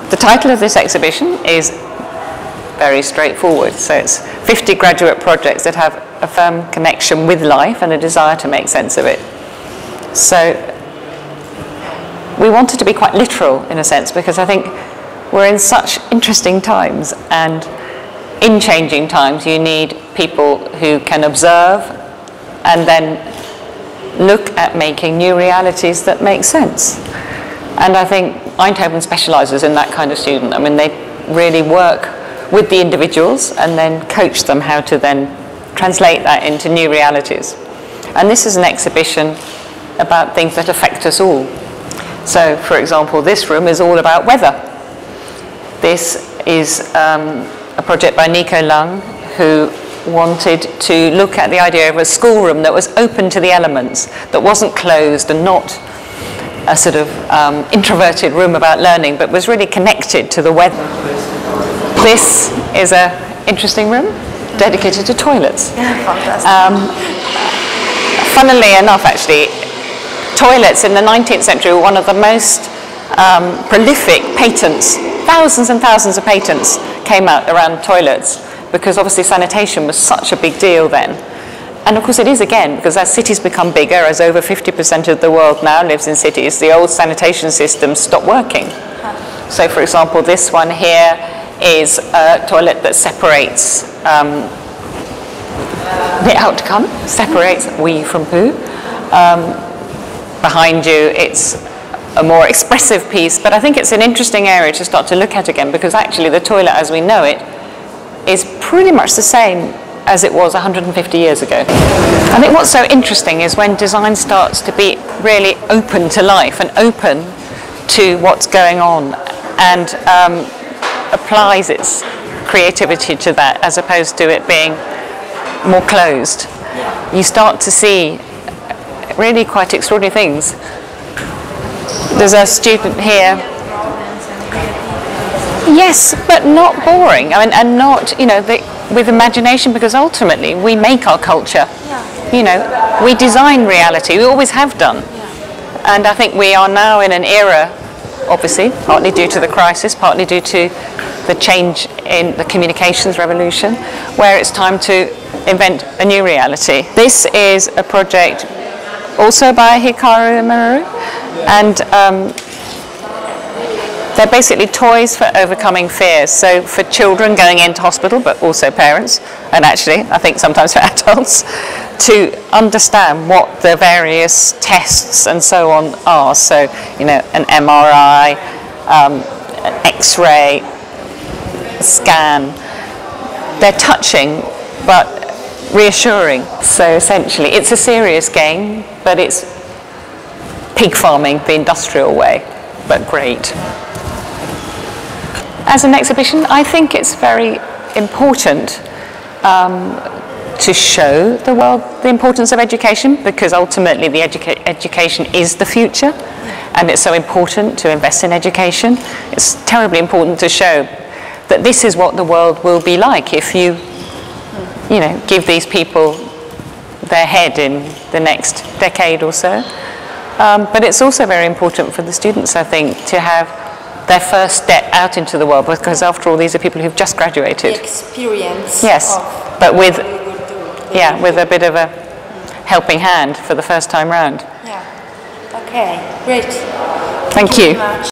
The title of this exhibition is very straightforward. So it's 50 graduate projects that have a firm connection with life and a desire to make sense of it. So we wanted to be quite literal in a sense, because I think we're in such interesting times, and in changing times you need people who can observe and then look at making new realities that make sense. And I think Eindhoven specialises in that kind of student. I mean, they really work with the individuals and then coach them how to then translate that into new realities. And this is an exhibition about things that affect us all. So, for example, this room is all about weather. This is a project by Nico Lang, who wanted to look at the idea of a schoolroom that was open to the elements, that wasn't closed and not a sort of introverted room about learning, but was really connected to the weather. This is an interesting room dedicated to toilets. Funnily enough, actually, toilets in the 19th century were one of the most prolific patents. Thousands and thousands of patents came out around toilets, because obviously sanitation was such a big deal then. And of course it is again, because as cities become bigger, as over 50% of the world now lives in cities, the old sanitation systems stop working. So for example, this one here is a toilet that separates the outcome, separates wee from poo. Behind you it's a more expressive piece, but I think it's an interesting area to start to look at again, because actually the toilet as we know it is pretty much the same as it was 150 years ago. I think what's so interesting is when design starts to be really open to life and open to what's going on, and applies its creativity to that as opposed to it being more closed. You start to see really quite extraordinary things. There's a student here. Yes, but not boring. I mean, and not, you know, with imagination, because ultimately we make our culture. You know, we design reality. We always have done. And I think we are now in an era, obviously, partly due to the crisis, partly due to the change in the communications revolution, where it's time to invent a new reality. This is a project also by Hikaru and Maru, and they're basically toys for overcoming fears. So for children going into hospital, but also parents, and actually I think sometimes for adults, to understand what the various tests and so on are. So, you know, an MRI, an X-ray, a scan. They're touching, but reassuring. So essentially, it's a serious game, but it's pig farming the industrial way, but great. As an exhibition, I think it's very important to show the world the importance of education, because ultimately the education is the future, and it's so important to invest in education. It's terribly important to show that this is what the world will be like if you know, give these people their head in the next decade or so. But it's also very important for the students, I think, to have their first step out into the world, because after all, these are people who've just graduated. The experience. Yes, but with a bit of a helping hand for the first time round. Yeah. Okay, great. Thank you.